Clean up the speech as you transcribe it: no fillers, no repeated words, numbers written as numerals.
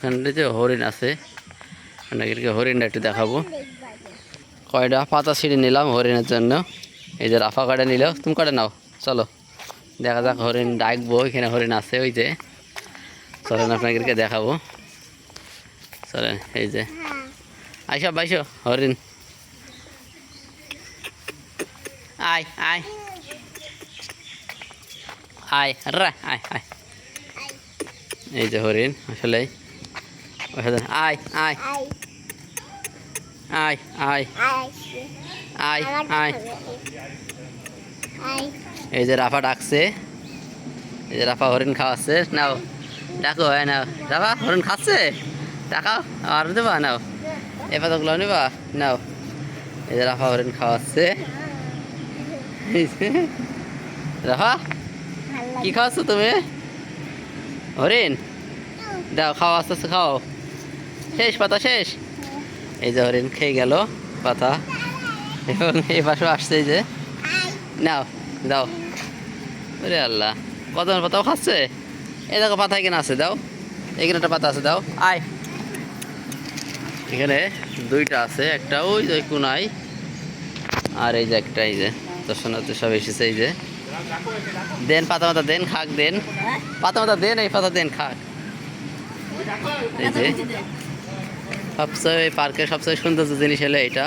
এখানে যে হরিণ আছে, আপনাদেরকে হরিণটা একটু দেখাবো। কয়টা পাতা ছিঁড়ে নিলাম হরিণের জন্য। এই যে রাফা কাটে নিল, তুমি কাটে নাও। চলো দেখা যাক হরিণ ডাকবো। এখানে হরিণ আছে, ওই যে চলেন আপনাদেরকে দেখাবো। চলেন, এই যে আইসো বাইসো হরিণ, আয় আয় আয় রে আয় আয়। এই যে হরিণ আসলে আয় আয় আয় আয় আয় আয়। এই যে রাফা ডাকছে, এই যে রাফা হরিণ খাওয়াচ্ছে। নাও ডাকো, হয় নাও রাফা, হরিণ খাচ্ছে, ডাকাও আর দেবা। নাও এ পাতাগুলো নেবা, নাও। এই যে রাফা হরিণ খাওয়াচ্ছে। রাফা কি খাওয়াচ্ছ তুমি? হরিণ দাও, খাও আস্তে আস্তে খাও। শেষ পাতা শেষ। এই যে হরিণ খেয়ে গেল পাতা, এবং এই পাশে আসছে। এই যে নাও দাও। ওরে আল্লাহ, কত পাতাও খাচ্ছে। এই দেখো পাতা এখানে আছে, দাও। এখানে একটা পাতা আছে, দাও। আয়, এখানে দুইটা আছে, একটা ওই যে কোনায়, আর এই যে একটা। এই যে দর্শনার্থী সব এসেছে। এই যে দেন পাতা মাতা দেন, খাক দেন, পাতা মাতা দেন, এই পাতা দেন, খাক। এই যে সবচেয়ে পার্কের সবচেয়ে সুন্দর জিনিস হলো এটা।